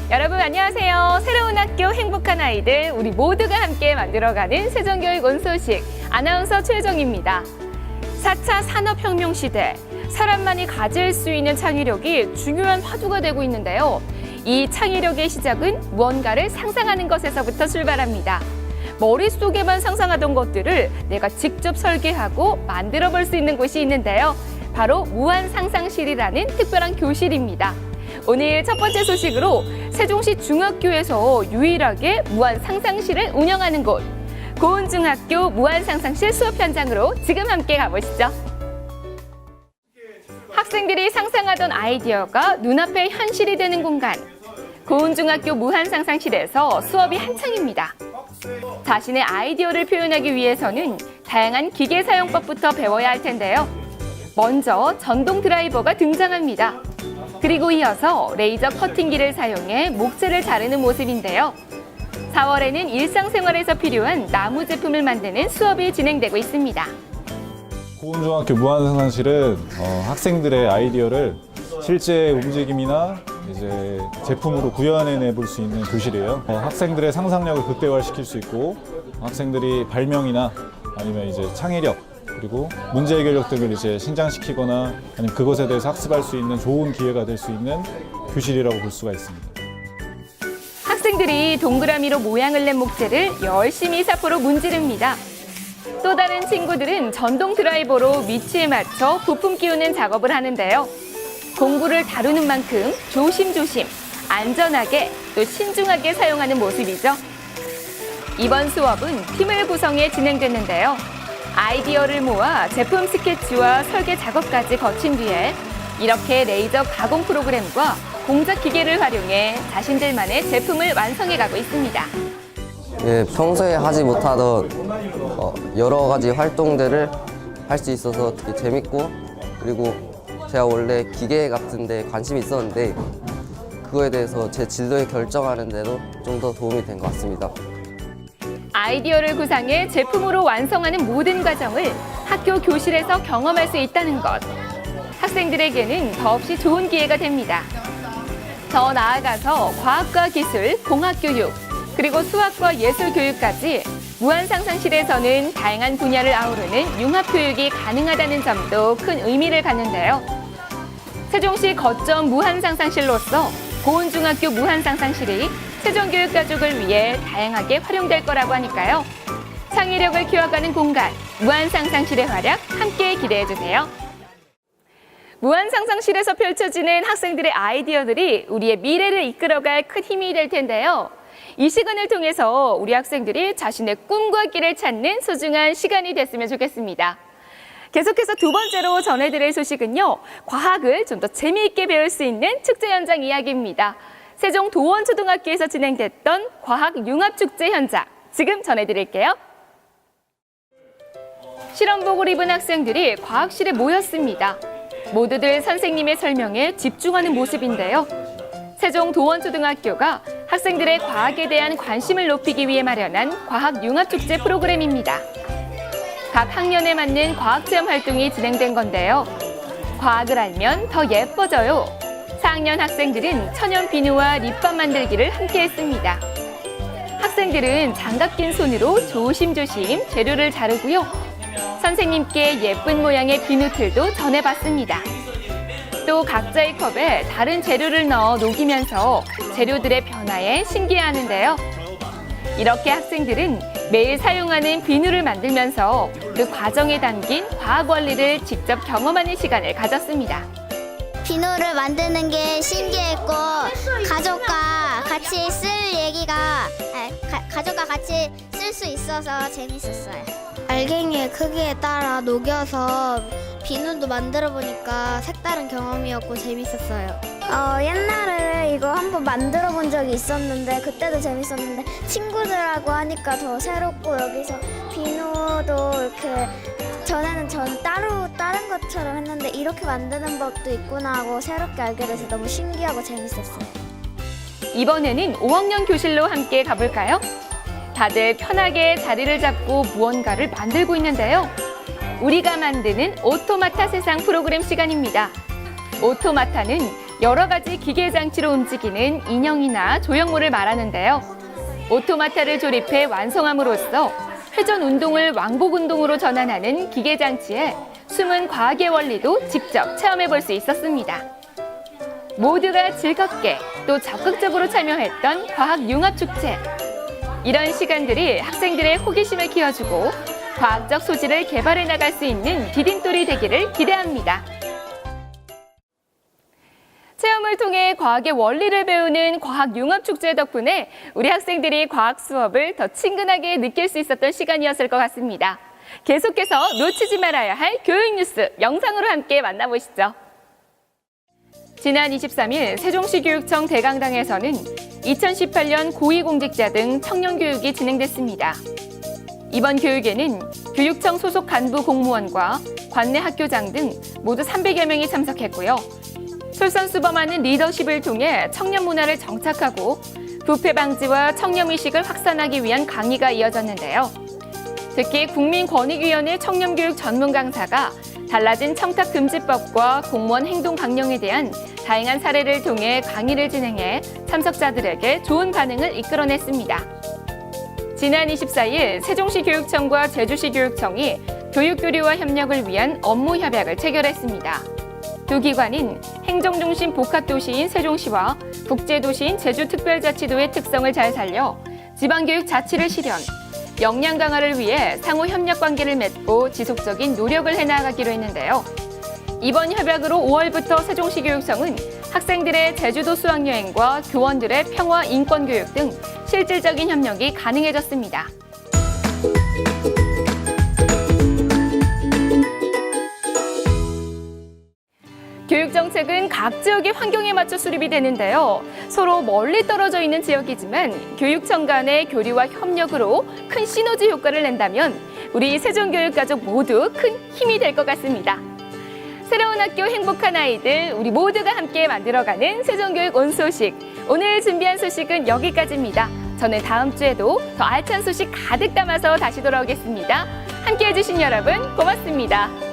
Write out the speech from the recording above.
여러분 안녕하세요. 새로운 학교 행복한 아이들 우리 모두가 함께 만들어가는 세종교육온 소식 아나운서 최정입니다. 4차 산업혁명 시대 사람만이 가질 수 있는 창의력이 중요한 화두가 되고 있는데요. 이 창의력의 시작은 무언가를 상상하는 것에서부터 출발합니다. 머릿속에만 상상하던 것들을 내가 직접 설계하고 만들어 볼 수 있는 곳이 있는데요. 바로 무한상상실이라는 특별한 교실입니다. 오늘 첫 번째 소식으로 세종시 중학교에서 유일하게 무한상상실을 운영하는 곳, 고운중학교 무한상상실 수업 현장으로 지금 함께 가보시죠. 학생들이 상상하던 아이디어가 눈앞에 현실이 되는 공간, 고운중학교 무한상상실에서 수업이 한창입니다. 자신의 아이디어를 표현하기 위해서는 다양한 기계 사용법부터 배워야 할 텐데요. 먼저 전동 드라이버가 등장합니다. 그리고 이어서 레이저 커팅기를 사용해 목재를 자르는 모습인데요. 4월에는 일상생활에서 필요한 나무 제품을 만드는 수업이 진행되고 있습니다. 고운중학교 무한상상실은 학생들의 아이디어를 실제 움직임이나 이제 제품으로 구현해내 볼 수 있는 교실이에요. 학생들의 상상력을 극대화시킬 수 있고 학생들이 발명이나 아니면 이제 창의력 그리고 문제 해결력 등을 이제 신장시키거나 아니면 그것에 대해서 학습할 수 있는 좋은 기회가 될 수 있는 교실이라고 볼 수가 있습니다. 학생들이 동그라미로 모양을 낸 목재를 열심히 사포로 문지릅니다. 또 다른 친구들은 전동 드라이버로 위치에 맞춰 부품 끼우는 작업을 하는데요. 공구를 다루는 만큼 조심조심, 안전하게 또 신중하게 사용하는 모습이죠. 이번 수업은 팀을 구성해 진행됐는데요. 아이디어를 모아 제품 스케치와 설계 작업까지 거친 뒤에 이렇게 레이저 가공 프로그램과 공작 기계를 활용해 자신들만의 제품을 완성해가고 있습니다. 예, 평소에 하지 못하던 여러 가지 활동들을 할 수 있어서 되게 재밌고, 그리고 제가 원래 기계 같은 데 관심이 있었는데 그거에 대해서 제 진로를 결정하는 데도 좀 더 도움이 된 것 같습니다. 아이디어를 구상해 제품으로 완성하는 모든 과정을 학교 교실에서 경험할 수 있다는 것. 학생들에게는 더없이 좋은 기회가 됩니다. 더 나아가서 과학과 기술, 공학교육, 그리고 수학과 예술교육까지 무한상상실에서는 다양한 분야를 아우르는 융합교육이 가능하다는 점도 큰 의미를 갖는데요. 세종시 거점 무한상상실로서 고운중학교 무한상상실이 세종교육 가족을 위해 다양하게 활용될 거라고 하니까요. 창의력을 키워가는 공간, 무한상상실의 활약 함께 기대해주세요. 무한상상실에서 펼쳐지는 학생들의 아이디어들이 우리의 미래를 이끌어갈 큰 힘이 될 텐데요. 이 시간을 통해서 우리 학생들이 자신의 꿈과 길을 찾는 소중한 시간이 됐으면 좋겠습니다. 계속해서 두 번째로 전해드릴 소식은요. 과학을 좀 더 재미있게 배울 수 있는 축제 현장 이야기입니다. 세종 도원초등학교에서 진행됐던 과학융합축제 현장, 지금 전해드릴게요. 실험복을 입은 학생들이 과학실에 모였습니다. 모두들 선생님의 설명에 집중하는 모습인데요. 세종 도원초등학교가 학생들의 과학에 대한 관심을 높이기 위해 마련한 과학융합축제 프로그램입니다. 각 학년에 맞는 과학체험 활동이 진행된 건데요. 과학을 알면 더 예뻐져요. 4학년 학생들은 천연 비누와 립밤 만들기를 함께 했습니다. 학생들은 장갑 낀 손으로 조심조심 재료를 자르고요. 선생님께 예쁜 모양의 비누틀도 전해봤습니다. 또 각자의 컵에 다른 재료를 넣어 녹이면서 재료들의 변화에 신기해하는데요. 이렇게 학생들은 매일 사용하는 비누를 만들면서 그 과정에 담긴 과학 원리를 직접 경험하는 시간을 가졌습니다. 비누를 만드는 게 신기했고 가족과 같이 쓸 수 있어서 재밌었어요. 알갱이의 크기에 따라 녹여서 비누도 만들어 보니까 색다른 경험이었고 재밌었어요. 옛날에 이거 한번 만들어 본 적이 있었는데 그때도 재밌었는데 친구들하고 하니까 더 새롭고 여기서 비누도 이렇게 전에는 다른 것처럼 했는데 이렇게 만드는 법도 있구나 하고 새롭게 알게 돼서 너무 신기하고 재밌었어요. 이번에는 5학년 교실로 함께 가볼까요? 다들 편하게 자리를 잡고 무언가를 만들고 있는데요. 우리가 만드는 오토마타 세상 프로그램 시간입니다. 오토마타는 여러 가지 기계 장치로 움직이는 인형이나 조형물을 말하는데요. 오토마타를 조립해 완성함으로써 회전 운동을 왕복 운동으로 전환하는 기계 장치에 숨은 과학의 원리도 직접 체험해 볼 수 있었습니다. 모두가 즐겁게 또 적극적으로 참여했던 과학융합축제. 이런 시간들이 학생들의 호기심을 키워주고 과학적 소질을 개발해 나갈 수 있는 디딤돌이 되기를 기대합니다. 체험을 통해 과학의 원리를 배우는 과학융합축제 덕분에 우리 학생들이 과학 수업을 더 친근하게 느낄 수 있었던 시간이었을 것 같습니다. 계속해서 놓치지 말아야 할 교육 뉴스 영상으로 함께 만나보시죠. 지난 23일 세종시 교육청 대강당에서는 2018년 고위공직자 등 청년교육이 진행됐습니다. 이번 교육에는 교육청 소속 간부 공무원과 관내 학교장 등 모두 300여 명이 참석했고요. 솔선수범하는 리더십을 통해 청년 문화를 정착하고 부패 방지와 청렴의식을 확산하기 위한 강의가 이어졌는데요. 특히 국민권익위원회 청년교육 전문 강사가 달라진 청탁금지법과 공무원 행동 강령에 대한 다양한 사례를 통해 강의를 진행해 참석자들에게 좋은 반응을 이끌어냈습니다. 지난 24일 세종시 교육청과 제주시 교육청이 교육교류와 협력을 위한 업무 협약을 체결했습니다. 두 기관은 행정중심 복합도시인 세종시와 국제도시인 제주특별자치도의 특성을 잘 살려 지방교육 자치를 실현, 역량 강화를 위해 상호 협력 관계를 맺고 지속적인 노력을 해나가기로 했는데요. 이번 협약으로 5월부터 세종시 교육청은 학생들의 제주도 수학여행과 교원들의 평화 인권교육 등 실질적인 협력이 가능해졌습니다. 교육정책은 각 지역의 환경에 맞춰 수립이 되는데요. 서로 멀리 떨어져 있는 지역이지만 교육청 간의 교류와 협력으로 큰 시너지 효과를 낸다면 우리 세종교육가족 모두 큰 힘이 될 것 같습니다. 새로운 학교 행복한 아이들 우리 모두가 함께 만들어가는 세종교육 온 소식. 오늘 준비한 소식은 여기까지입니다. 저는 다음 주에도 더 알찬 소식 가득 담아서 다시 돌아오겠습니다. 함께해 주신 여러분 고맙습니다.